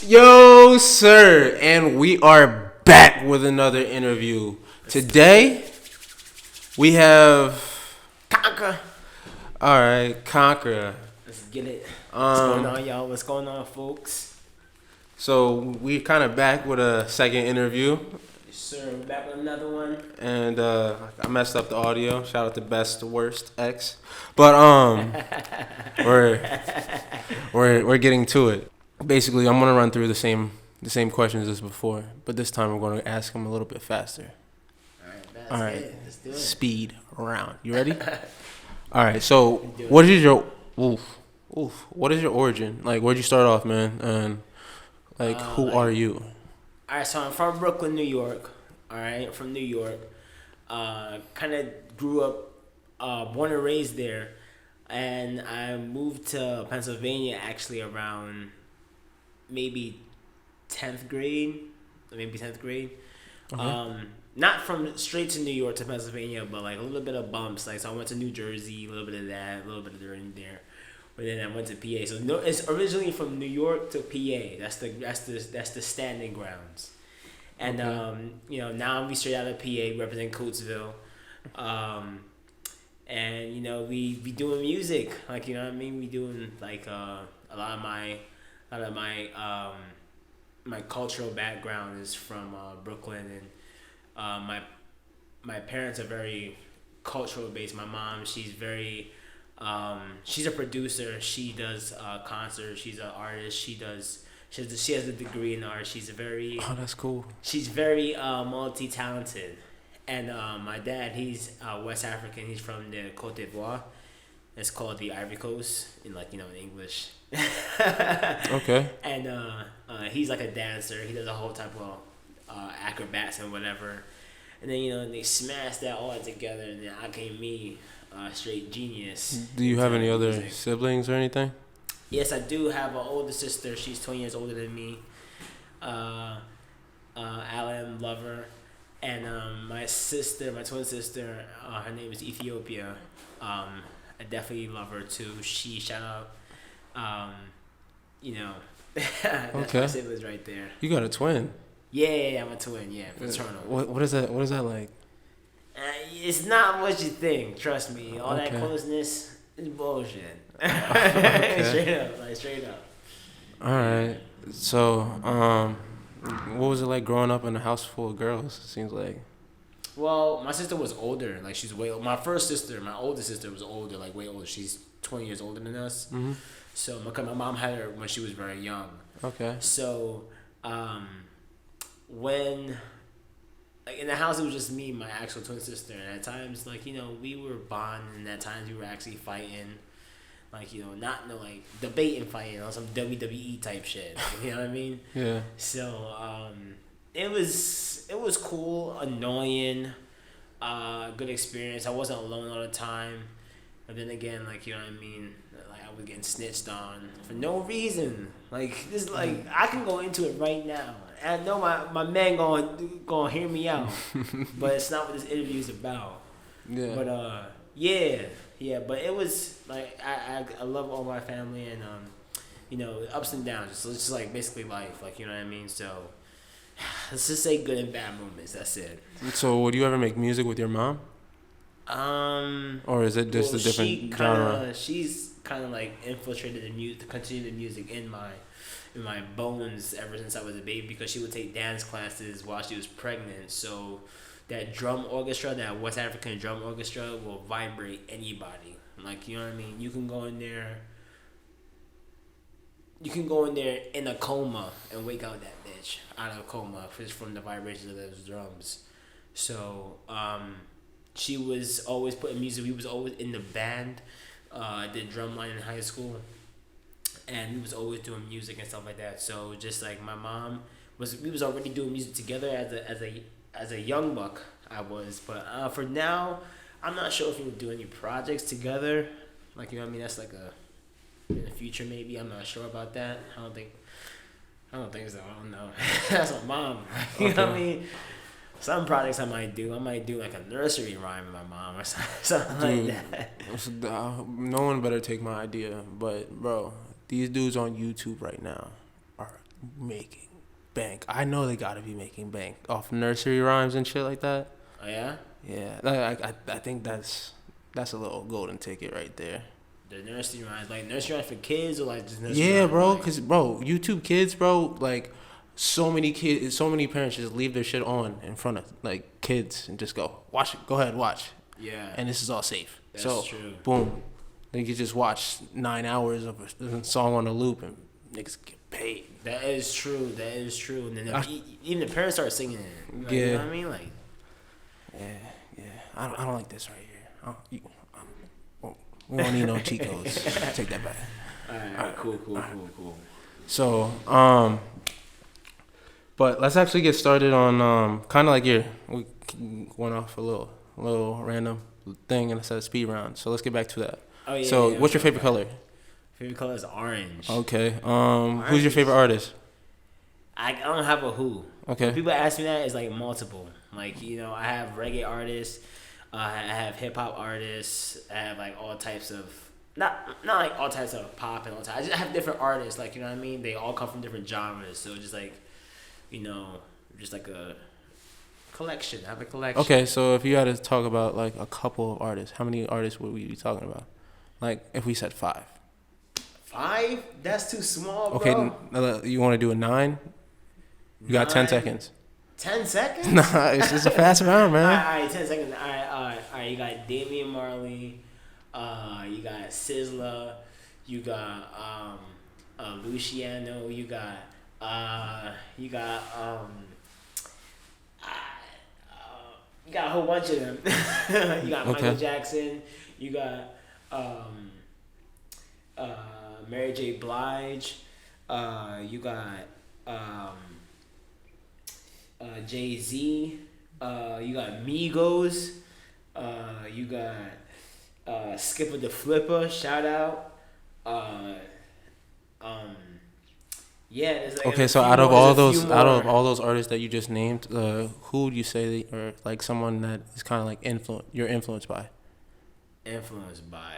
Yo, sir, and we are back with another interview. Today, we have Conquer. All right, Conquera. Let's get it. What's going on, y'all? What's going on, folks? So we kind of back with a second interview, Yes, sir. We're back with another one. and I messed up the audio. Shout out to Best Worst X, but we're getting to it. Basically, I'm gonna run through the same questions as before, but this time we're gonna ask them a little bit faster. All right. Let's do it. Speed round. You ready? All right. So, what is your What is your origin? Like, where'd you start off, man? And who are you? All right. So I'm from Brooklyn, New York. All right, from New York. Kind of grew up, born and raised there, and I moved to Pennsylvania actually around maybe 10th grade, Okay. Not from straight to New York to Pennsylvania, but like a little bit of bumps. Like, so I went to New Jersey, a little bit of that, a little bit of there. But then I went to PA. So no, it's originally from New York to PA. That's the standing grounds. And Okay. now we straight out of PA, represent Coatesville. And we be doing music. Like, you know what I mean? We doing like a lot of my my cultural background is from Brooklyn, and my parents are very cultural based. My mom, she's very she's a producer. She does concerts. She's an artist. She has a degree in art. She's That's cool. she's very multi-talented. And my dad, he's West African. He's from the Côte d'Ivoire. It's called the Ivory Coast in in English. Okay. And he's like a dancer. He does a whole type of acrobats and whatever. And then they smashed that all together, and then out came me, straight genius. Do you have any other music. siblings or anything? Yes, I do have an older sister. She's 20 years older than me. Alan Lover. And my twin sister, her name is Ethiopia. I definitely love her too. Shout out, that's Okay. my siblings right there. You got a twin. Yeah, I'm a twin. Yeah, fraternal. What is that? What is that like? It's not what you think. Trust me. All that Okay. closeness is bullshit. Okay. Straight up. All right. So, what was it like growing up in a house full of girls? It seems like. Well, my sister was older. Like, she's way. My older sister was older. Like, way older. She's 20 years older than us. Mhm. So my mom had her when she was very young. Okay. So, when in the house it was just me and my actual twin sister, and at times we were bonding, and at times we were actually fighting, not no debating, fighting on some WWE type shit. You know what I mean? Yeah. So it was cool, annoying, good experience. I wasn't alone all the time, but then again, you know what I mean. I was getting snitched on for no reason. This, I can go into it right now. And I know my man gonna hear me out, but it's not what this interview is about. Yeah. But yeah. But it was I love all my family, and ups and downs. It's just basically life. You know what I mean. So let's just say good and bad moments. That's it. So, would you ever make music with your mom? Or is it just a different genre? She's kind of infiltrated the music in my bones ever since I was a baby, because she would take dance classes while she was pregnant. So that drum orchestra, that West African drum orchestra, will vibrate anybody. You know what I mean? You can go in there in a coma and wake out that bitch out of a coma just from the vibrations of those drums. So she was always putting music. We was always in the band. I did drumline in high school, and we was always doing music and stuff like that. So just my mom we was already doing music together as a young buck. I was, but for now, I'm not sure if we would do any projects together. You know what I mean? That's in the future maybe. I'm not sure about that. I don't think so. I don't know. That's my mom. You know what I mean? Some projects I might do. I might do like a nursery rhyme with my mom or something like that. No one better take my idea. But bro, these dudes on YouTube right now are making bank. I know they gotta be making bank off nursery rhymes and shit like that. Oh yeah. Yeah, I think that's a little golden ticket right there. The nursery rhymes, like nursery rhymes for kids, or like just nursery Yeah, rhymes, bro, like, cause bro, YouTube Kids, bro, like so many kids, so many parents just leave their shit on in front of like kids and just go watch it. Go ahead, watch. yeah, And this is all safe. that's So true. boom, then you can just watch 9 hours of a song on a loop and niggas get paid. That is true. That is true. And then even the parents start singing it. Like, Yeah. You know what I mean? Like, Yeah. I don't like this right here. We don't need no cheat codes. Take that back. all right, cool. So, but let's actually get started on kind of like we went off a little random thing and I said a speed round. So let's get back to that. Oh yeah. So, yeah, what's your favorite color? Favorite color is orange. Okay. Who's your favorite artist? I don't have a who. Okay. When people ask me that, it's like multiple. Like, you know, I have reggae artists, I have hip hop artists, I have like all types of not like all types of pop and all types. I just have different artists. Like, you know what I mean? They all come from different genres. So just like, you know, just like a collection. I have a collection. Okay. So if you had to talk about like a couple of artists, how many artists would we be talking about? Like if we said 5. 5? That's too small, Okay. bro. You want to do a 9? You got 10 seconds. 10 seconds? Nah, it's just a fast round, man. All right, 10 seconds. All right. You got Damian Marley. You got Sizzla. You got Luciano. You got you got a whole bunch of them. You got Michael Jackson. You got Mary J. Blige. You got Jay-Z. You got Migos. You got Skipper the Flipper. Shout out. Yeah. There's like Okay, so out of all those artists that you just named, who would you say or like someone that is kind of like you're influenced by? Influenced by.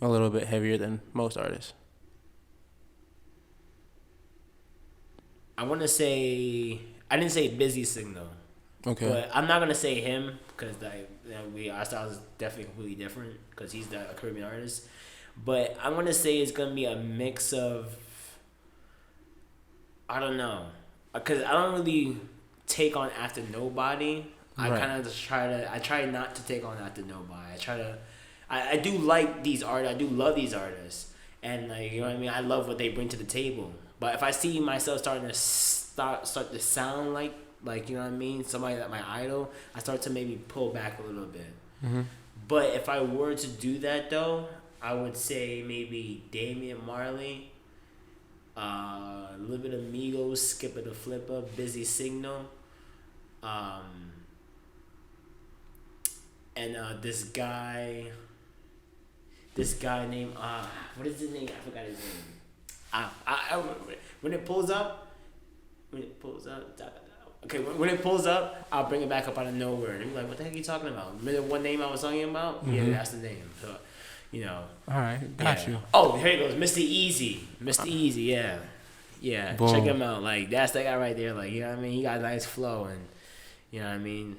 A little bit heavier than most artists. I want to say I didn't say Busy Signal. Okay. But I'm not gonna say him because like our style is definitely completely different because he's a Caribbean artist. But I'm gonna say it's gonna be a mix of I don't know because I don't really take on after nobody. I Right. kind of just try not to take on after nobody. I do like these artists. I do love these artists, and like you know what I mean. I love what they bring to the table. But if I see myself starting to start to sound like you know what I mean, somebody that my idol, I start to maybe pull back a little bit. Mm-hmm. But if I were to do that though, I would say maybe Damian Marley, a little bit of Migos, Skipper the Flipper, Busy Signal, and this guy named what is his name? I forgot his name. When it pulls up, okay, when it pulls up, I'll bring it back up out of nowhere. And be like, what the heck are you talking about? Remember one name I was talking about? Mm-hmm. Yeah, that's the name. So, you know. All right, got you. Oh, here he goes, Mr. Easy. Mr. Easy, yeah. Yeah, Boom. Check him out. Like, that's that guy right there. Like, you know what I mean? He got a nice flow and, you know what I mean?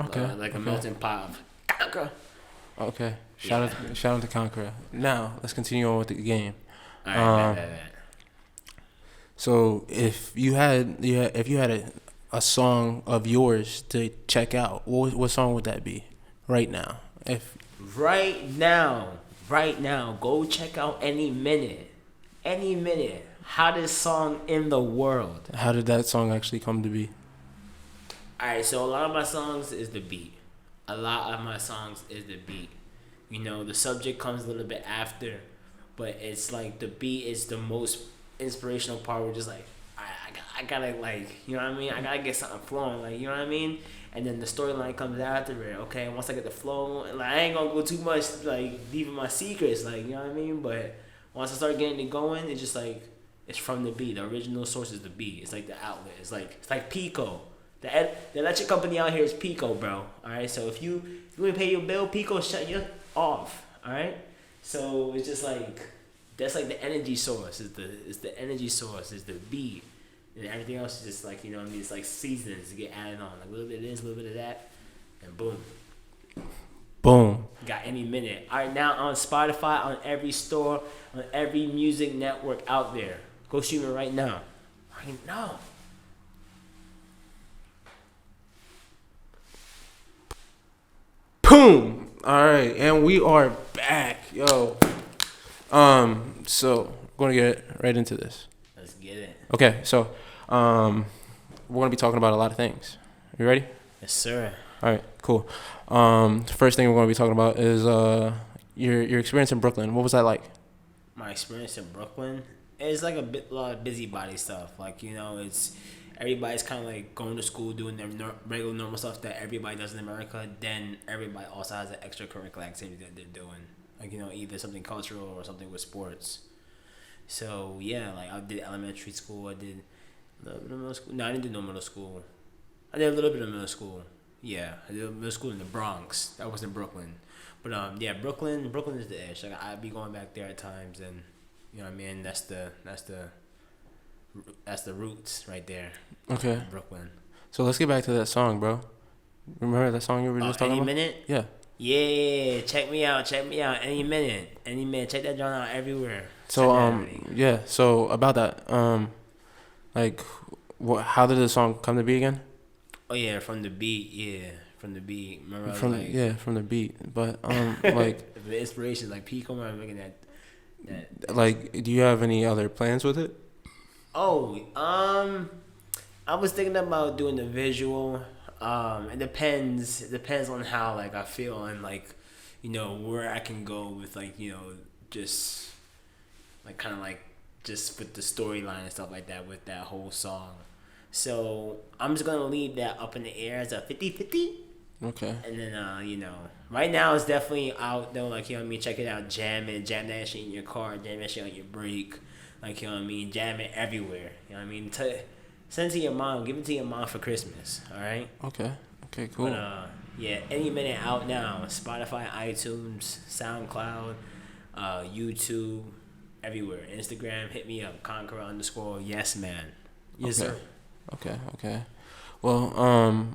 Okay. Like a melting pot of Okay. Shout out to Conquera. Now let's continue on with the game. All right, bet. So if you had a song of yours to check out, what song would that be? Right now, Right now, go check out Any Minute, hottest song in the world. How did that song actually come to be? Alright, so a lot of my songs is the beat. You know, the subject comes a little bit after, but it's like the beat is the most inspirational part. We're just like, I gotta like, you know what I mean? I gotta get something flowing, like, you know what I mean? And then the storyline comes after it. Okay, once I get the flow, like I ain't gonna go too much like deep in my secrets, like, you know what I mean? But once I start getting it going, it's just like it's from the beat. The original source is the beat. It's like the outlet. It's like Pico. The electric company out here is Pico, bro. All right, so if you want to pay your bill, Pico shut you off. All right, so it's just like that's like the energy source. Is the energy source is the beat, and everything else is just like I mean, it's like seasons to get added on, like a little bit of this, a little bit of that, and boom. Boom. Got any minute. All right, now on Spotify, on every store, on every music network out there. Go stream it right now. Right now. Boom. All right, and we are back, yo. So we're gonna get right into this. Let's get it. Okay, so we're gonna be talking about a lot of things. You ready? Yes, sir. All right, cool. The first thing we're gonna be talking about is your experience in Brooklyn. What was that like? My experience in Brooklyn is like a lot of busybody stuff. Like it's everybody's kind of like going to school doing their regular normal stuff that everybody does in America. Then everybody also has an extracurricular activity that they're doing. Like either something cultural or something with sports. So yeah, like I did elementary school. I did a little bit of middle school. No, I didn't do no middle school. I did a little bit of middle school. Yeah, I did middle school in the Bronx. That was in Brooklyn. But yeah, Brooklyn is the ish. Like I'd be going back there at times, and what I mean. That's the roots right there. Okay. Brooklyn. So let's get back to that song, bro. Remember that song you were just talking about? Any minute? Yeah. Yeah, check me out. Any minute. Check that joint out everywhere. So yeah. So about that, like, how did the song come to be again? Oh yeah, from the beat. Yeah, from the beat. Remember? From the beat. But like the inspiration, like Pico, I'm making that. Like, do you have any other plans with it? Oh, I was thinking about doing the visual. It depends. It depends on how like I feel and like, where I can go with like just like kind of like just with the storyline and stuff like that with that whole song. So I'm just gonna leave that up in the air as a 50-50. Okay. And then right now it's definitely out though. Like check it out, jam that shit in your car, jam that shit on your brake. Like jam it everywhere. Send it to your mom, give it to your mom for Christmas. All right. Okay, cool. But yeah, any minute out now. Spotify, iTunes, SoundCloud, YouTube, everywhere. Instagram, hit me up. Conquera_ yes man. Yes okay. sir. Okay. Well,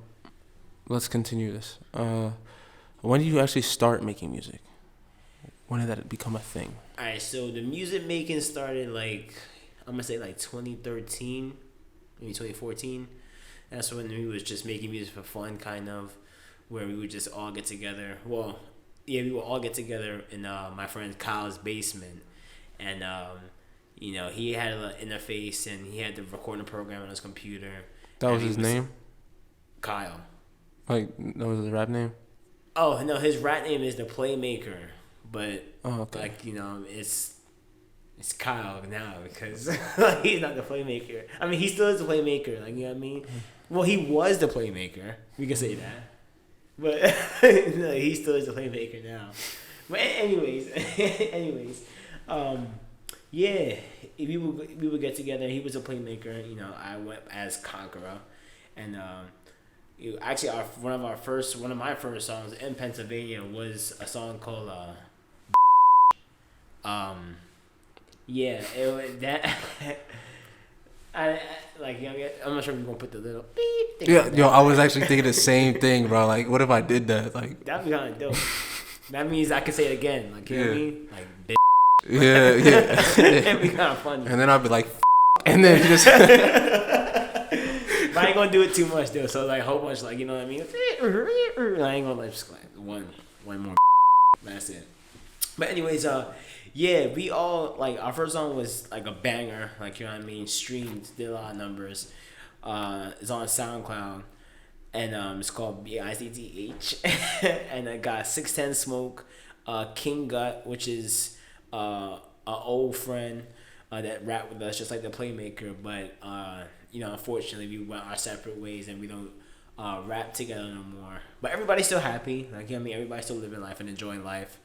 let's continue this. When did you actually start making music? When did that become a thing? All right, so the music making started like I'm gonna say like 2013, maybe 2014. That's when we was just making music for fun, kind of, where we would just all get together. Well, yeah, we would all get together in my friend Kyle's basement, and he had an interface and he had the recording program on his computer. That was his name? Kyle. Like, that was his rap name? Oh no, his rap name is the Playmaker, but okay. like it's Kyle now because he's not the Playmaker. I mean, he still is the Playmaker. Like what I mean. Well, he was the Playmaker. We can say that, but no, he still is the Playmaker now. But anyways, yeah, we would get together. He was a Playmaker. I went as Conquera, and actually one of my first songs in Pennsylvania was a song called yeah, it was that. I'm not sure if we're gonna put the little beep thing. Yeah, yo, I was actually thinking the same thing, bro. Like, what if I did that? Like, that'd be kind of dope. That means I can say it again. Like, you know what I mean? Like, bitch. Yeah. It'd be kind of funny. And then I'd be like, and then just. But I ain't gonna do it too much though. So like, a whole bunch, like, you know what I mean? I ain't gonna just like one more. That's it. But anyways, yeah, we all like our first song was like a banger, like, you know what I mean, streamed, did a lot of numbers. It's on SoundCloud, and it's called BICTH, and I got 610 Smoke, King Gut, which is an old friend that rapped with us, just like the Playmaker, but unfortunately we went our separate ways and we don't rap together no more. But everybody's still happy, like, you know what I mean, everybody's still living life and enjoying life.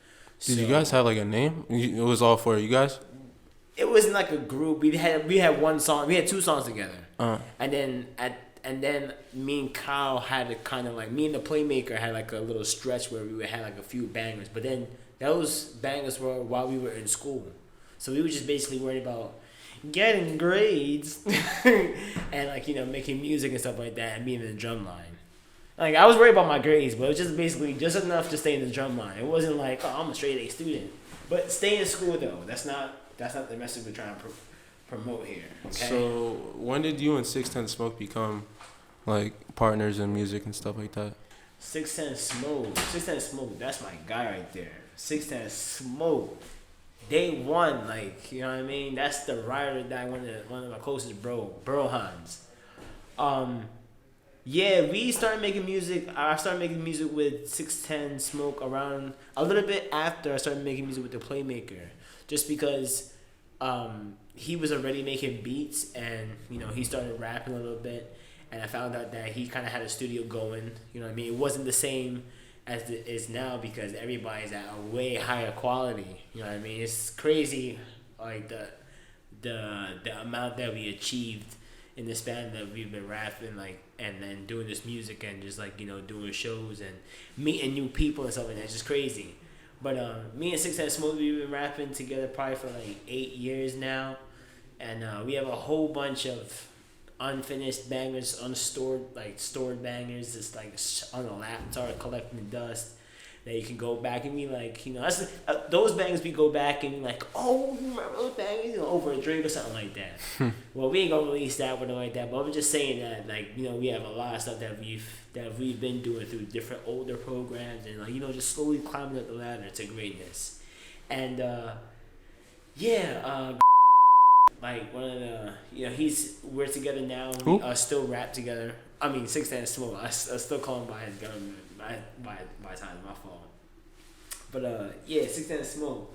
Did you guys have like a name? It was all for you guys? It wasn't like a group. We had one song. We had two songs together. And then and then me and Kyle had a kind of like, me and the playmaker had like a little stretch where we would have like a few bangers, but then those bangers were while we were in school, so we were just basically worried about getting grades and like, you know, making music and stuff like that and being in the drum line. Like, I was worried about my grades, but it was just basically just enough to stay in the drum line. It wasn't like, oh, I'm a straight A student. But stay in school though. That's not the message we're trying to promote here. Okay? So when did you and 610 Smoke become like partners in music and stuff like that? 610 Smoke, that's my guy right there. 610 Smoke. Day one, like, you know what I mean? That's the rider that one of my closest bro Hans. Yeah, we started making music. I started making music with 610 Smoke around a little bit after I started making music with the Playmaker, just because he was already making beats, and you know, he started rapping a little bit, and I found out that he kind of had a studio going. You know what I mean? It wasn't the same as it is now because everybody's at a way higher quality. You know what I mean? It's crazy, like the amount that we achieved in the span that we've been rapping, like, and then doing this music and just like, you know, doing shows and meeting new people and stuff like that. It's just crazy. But me and 610 Smoke, we've been rapping together probably for like 8 years now, and we have a whole bunch of unfinished bangers, stored bangers, just like on the laptop collecting dust. That you can go back and be like, you know, that's those bangers we go back and be like, oh, you remember those bangers, you know, over a drink or something like that. Well, we ain't gonna release that one like that, but I'm just saying that, like, you know, we have a lot of stuff that we've been doing through different older programs and, like, you know, just slowly climbing up the ladder to greatness. And like one of the, you know, we're together now. Who? We still rap together. I mean, 610 Smoke. I still call him by his government. By times, my fault. But yeah, 610 Smoke.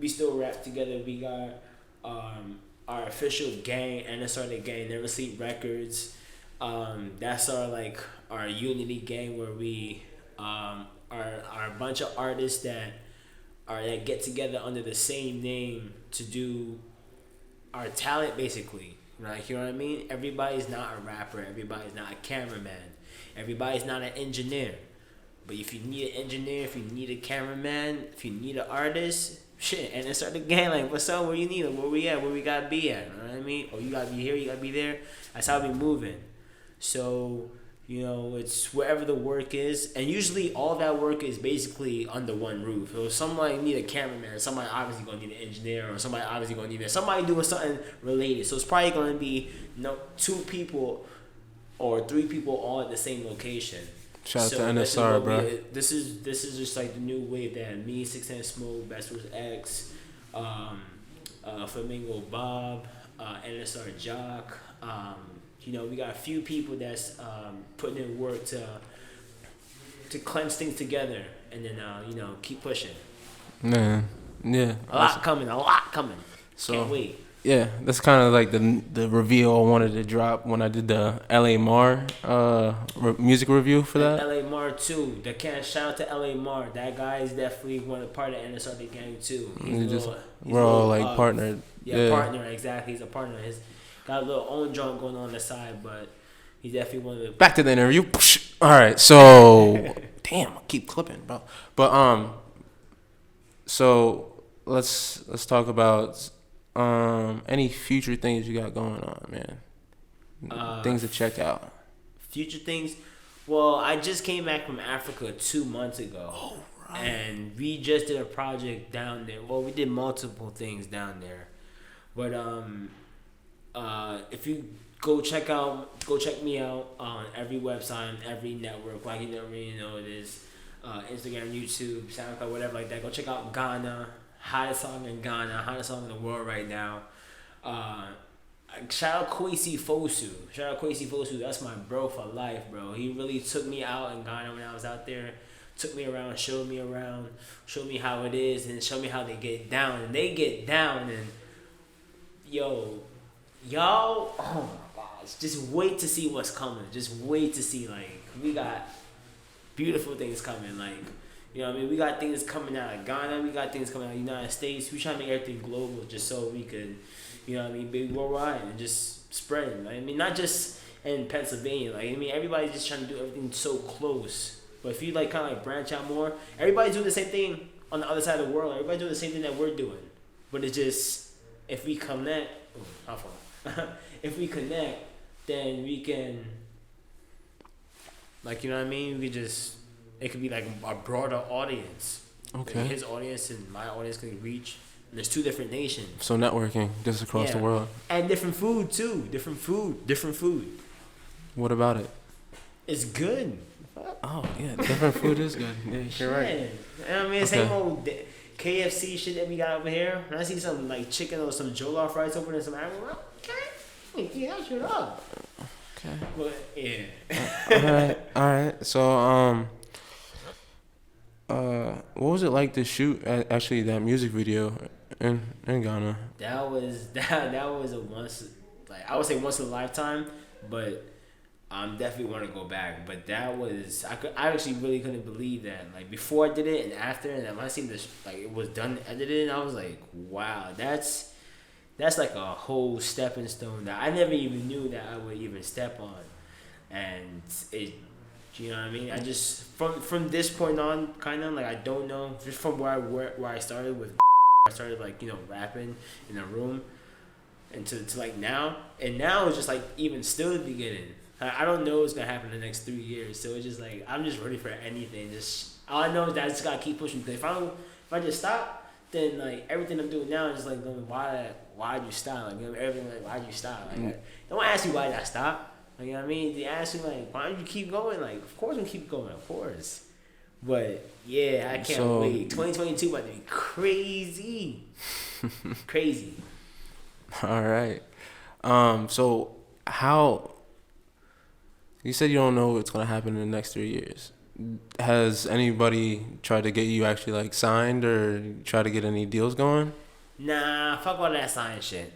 We still rap together. We got our official gang, NSR gang, Never Sleep Records. That's our unity gang where we are a bunch of artists that get together under the same name to do our talent, basically. Like, you know what I mean? Everybody's not a rapper. Everybody's not a cameraman. Everybody's not an engineer. But if you need an engineer, if you need a cameraman, if you need an artist, shit, and then start the game like, what's up, where you need it, where we at, where we gotta be at, you know what I mean? Oh, you gotta be here, you gotta be there. That's how we moving. So, you know, it's wherever the work is, and usually all that work is basically under one roof. So somebody need a cameraman, somebody obviously gonna need an engineer, or somebody obviously gonna need somebody doing something related. So it's probably gonna be, you know, 2 people or 3 people all at the same location. Shout out to NSR, bro. This is just like the new wave that me, 610 Smoke, Best vs. X, Flamingo Bob, NSR Jock. You know, we got a few people that's putting in work to cleanse things together, and then you know, keep pushing. Man, yeah. A lot coming. So, can't wait. Yeah, that's kind of like the reveal I wanted to drop when I did the LA Mar music review for that. LA Mar too. Shout out to LA Mar. That guy is definitely part of NSR the gang too. We're all like partnered. Yeah, partner, exactly. He's a partner. He's got a little own joint going on the side, but he's definitely one of the. Back to the interview. All right, so damn, I keep clipping, bro. But so let's talk about any future things you got going on, man. Things to check out. Future things. Well, I just came back from Africa 2 months ago. Oh, right. And we just did a project down there. Well, we did multiple things down there. But if you go check me out on every website, on every network, like you already know it is, Instagram, YouTube, SoundCloud, whatever like that. Go check out Ghana. Hottest song in Ghana, hottest song in the world right now. Shout out Kwesi Fosu. That's my bro for life, bro. He really took me out in Ghana when I was out there. Took me around, showed me how it is, and showed me how they get down. And they get down, and y'all, oh my gosh, just wait to see what's coming. Just wait to see, like, we got beautiful things coming, like. You know what I mean? We got things coming out of Ghana. We got things coming out of the United States. We try to make everything global just so we could, you know what I mean, be worldwide and just spread. I mean, not just and Pennsylvania. Like I mean, everybody's just trying to do everything so close. But if you like kind of like branch out more, everybody's doing the same thing on the other side of the world. Everybody's doing the same thing that we're doing. But it's just if we connect, how far? If we connect, then we can, like you know what I mean. We just it could be like a broader audience. Okay. Like his audience and my audience can reach. And there's 2 different nations. So networking just across the world. And different food too. Different food. What about it? It's good. Oh yeah, different food is good. Yeah, you're right. I mean, same old KFC shit that we got over here. When I see some like chicken or some jollof rice over there, some animal, okay, yeah, that shit up. Okay. But yeah. All right. So what was it like to shoot actually that music video in Ghana? That was a I would say once in a lifetime, but definitely want to go back. But that was I actually really couldn't believe that. Like before I did it and after, and when I seen this like it was done edited, I was like, wow, that's like a whole stepping stone that I never even knew that I would even step on, and it. You know what I mean? I just from this point on, kind of like I don't know. Just from where I started with, I started like rapping in a room, and to like now, and now it's just like even still the beginning. I don't know what's gonna happen in the next 3 years, so it's just like I'm just ready for anything. Just all I know is that I just gotta keep pushing. Because if I just stop, then like everything I'm doing now is just like why'd you stop? Like everything like why'd you stop? Like don't ask me why did I stop. Like, you know what I mean? They ask me, like, why don't you keep going? Like, of course I'm keep going, of course. But, yeah, I can't wait. 2022 about to be crazy. Crazy. All right. So, how... You said you don't know what's going to happen in the next 3 years. Has anybody tried to get you actually, like, signed or try to get any deals going? Nah, fuck all that sign shit.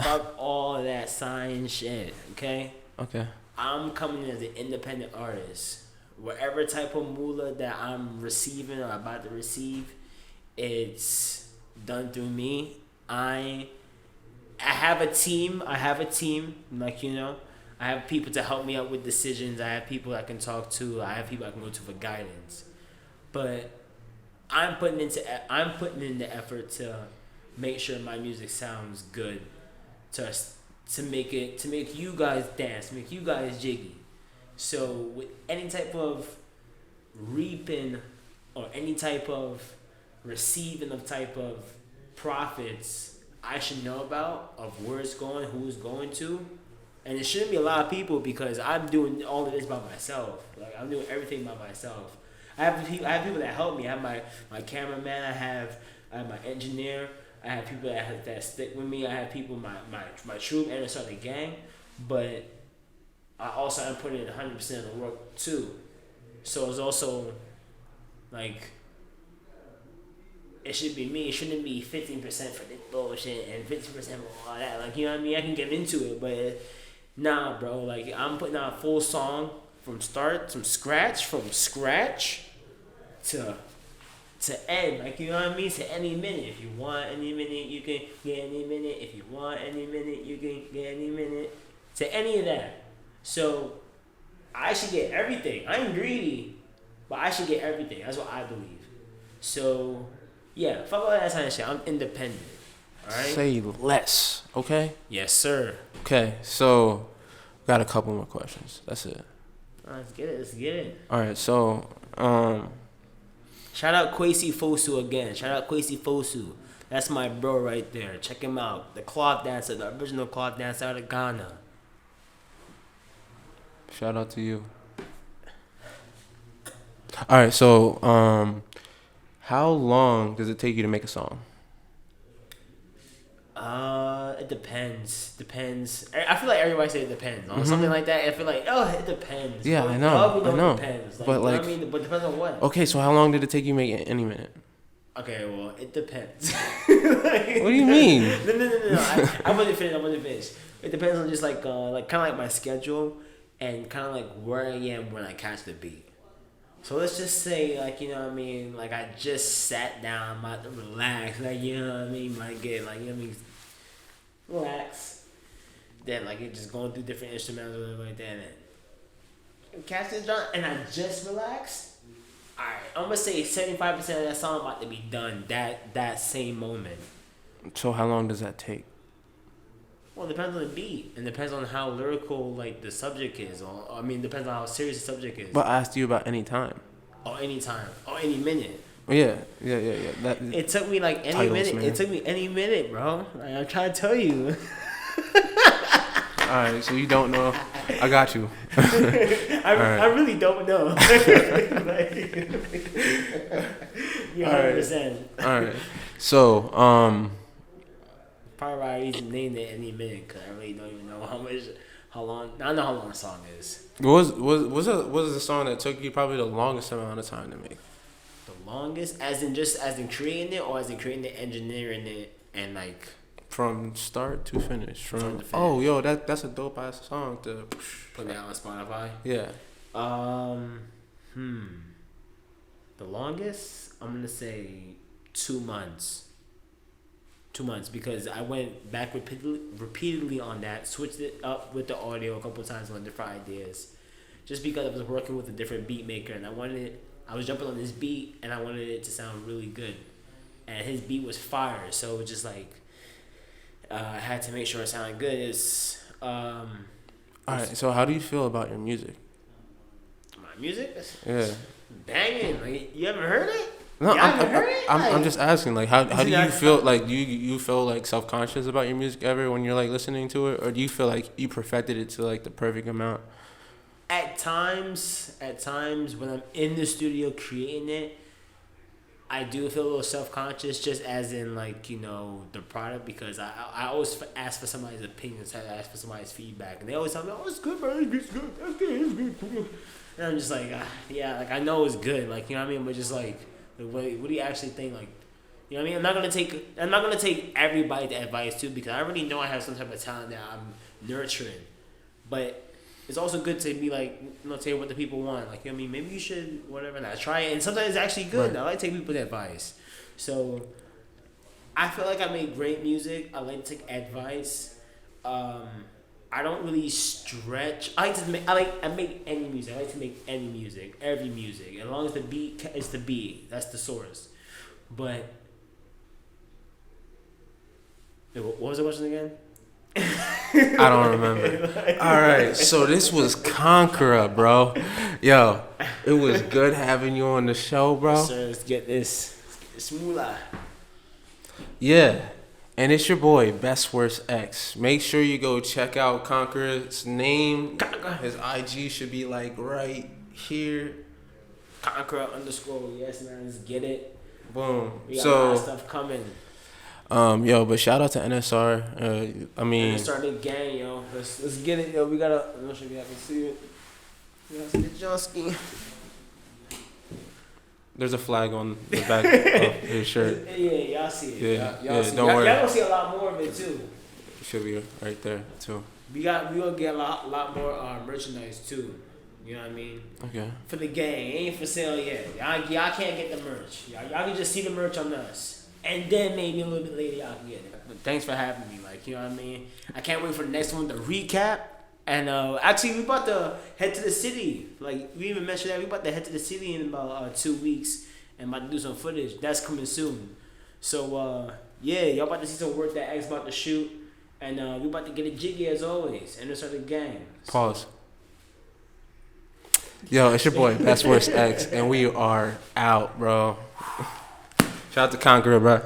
Fuck all that sign shit, okay? Okay. I'm coming in as an independent artist. Whatever type of moolah that I'm receiving or about to receive, it's done through me. I have a team. Like, I have people to help me out with decisions. I have people I can talk to. I have people I can go to for guidance. But I'm putting in the effort to make sure my music sounds good, to make you guys dance, make you guys jiggy. So with any type of reaping or any type of receiving of type of profits, I should know about of where it's going, who it's going to, and it shouldn't be a lot of people because I'm doing all of this by myself. Like I'm doing everything by myself. I have people that help me. I have my cameraman. I have my engineer. I have people that stick with me. I have people my troop and it's the gang, but I also am putting in 100% of the work too. So it's also like it should be me. It shouldn't be 15% for this bullshit and 50% for all that. Like you know what I mean? I can get into it, but nah, bro. Like I'm putting out a full song from scratch to end, like you know what I mean, to any minute. If you want any minute, you can get any minute. If you want any minute, you can get any minute. To any of that. So I should get everything. I'm greedy, but I should get everything. That's what I believe. So yeah, fuck all that kind of shit. I'm independent. All right. Say less, okay? Yes, sir. Okay, so got a couple more questions. That's it. Let's get it. All right, so shout out Kwesi Fosu again. Shout out Kwesi Fosu. That's my bro right there. Check him out. The cloth dancer, the original cloth dancer out of Ghana. Shout out to you. All right, so how long does it take you to make a song? It depends. I feel like everybody say it depends on something like that. I feel like it depends. Yeah, but I know. It depends. Like, But you know like, what I mean? But it depends on what. Okay, so how long did it take you to make any minute? Okay, well, it depends. What do you mean? No. I wasn't finished. It depends on just like kind of like my schedule and kind of like where I am when I catch the beat. So let's just say, like, you know what I mean, like I just sat down, I'm about to relax, like, you know what I mean, might get, like, you know what I mean, relax. then like it just going through different instrumentals or whatever like that, and catch this drum, and I just relaxed. Alright, I'm gonna say 75% of that song about to be done that same moment. So how long does that take? Well, it depends on the beat, and depends on how lyrical like the subject is, or I mean, depends on how serious the subject is. But I asked you about any time. Or any time, or any minute. Yeah. It took me like any titles, minute. man. It took me any minute, bro. Like, I'm trying to tell you. All right, so you don't know. I got you. I really don't know. You 100%. All right. So, probably why I even named it any minute, because I really don't even know how long. I know how long the song is. what was the song that took you probably the longest amount of time to make? The longest, as in creating it, or as in creating it, engineering it, and like From start to finish. From to finish. Oh, yo, that's a dope ass song to put it on Spotify. Yeah. The longest, I'm gonna say 2 months. 2 months, because I went back repeatedly on that, switched it up with the audio a couple of times on different ideas, just because I was working with a different beat maker, and I was jumping on this beat, and I wanted it to sound really good, and his beat was fire, so it was just like I had to make sure it sounded good. All right, so how do you feel about your music? My music, Yeah. banging. Like, you haven't heard it? No, You haven't heard it? I'm just asking, like, how do you that- feel? Like, do you feel like self-conscious about your music ever when you're like listening to it, or do you feel like you perfected it to like the perfect amount? At times when I'm in the studio creating it, I do feel a little self-conscious, just as in like, you know, the product, because I always ask for somebody's opinions, I ask for somebody's feedback, and they always tell me, oh, it's good, bro, it's good, that's good, it's good. And I'm just like, yeah, like I know it's good, like, you know what I mean, but just like, what do you actually think, like, you know what I mean? I'm not gonna take everybody's advice too, because I already know I have some type of talent that I'm nurturing, but it's also good to be like, you know, tell you what the people want. Like, you know what I mean? Maybe you should, whatever, and I try it. And sometimes it's actually good. Right. I like to take people's advice. So, I feel like I make great music. I like to take advice. I don't really stretch. I make any music. I like to make any music, every music. As long as the beat is the beat. That's the source. But, what was the question again? I don't remember. All right, so this was Conquera, bro. Yo, it was good having you on the show, bro. Yes, sir, let's get this moolah. Yeah, and it's your boy, Best Worst X. Make sure you go check out Conquera's name. His IG should be like right here. Conquera _, yes, man, let's get it. Boom. We got a lot of stuff coming. Yo, but shout out to NSR. I mean, NSR the gang, yo. Let's get it, yo. We gotta. I'm not sure if you can see it. We gotta see the Johnsky. there's a flag on the back of his shirt. Yeah, y'all see it. Yeah, y'all see don't worry. Y'all gonna see a lot more of it too. It should be right there too. We gonna get a lot more merchandise too. You know what I mean? Okay. For the gang, it ain't for sale yet. Y'all can't get the merch. Y'all can just see the merch on us. And then maybe a little bit later y'all can get it. But thanks for having me. Like, you know what I mean? I can't wait for the next one to recap. And actually, we about to head to the city. Like, we even mentioned that we about to head to the city in about 2 weeks and about to do some footage. That's coming soon. So yeah, y'all about to see some work that X about to shoot. And we about to get it jiggy as always. And it's the gang. Pause. Yo, it's your boy, Best Worst X, and we are out, bro. Shout out to Conqueror, bro.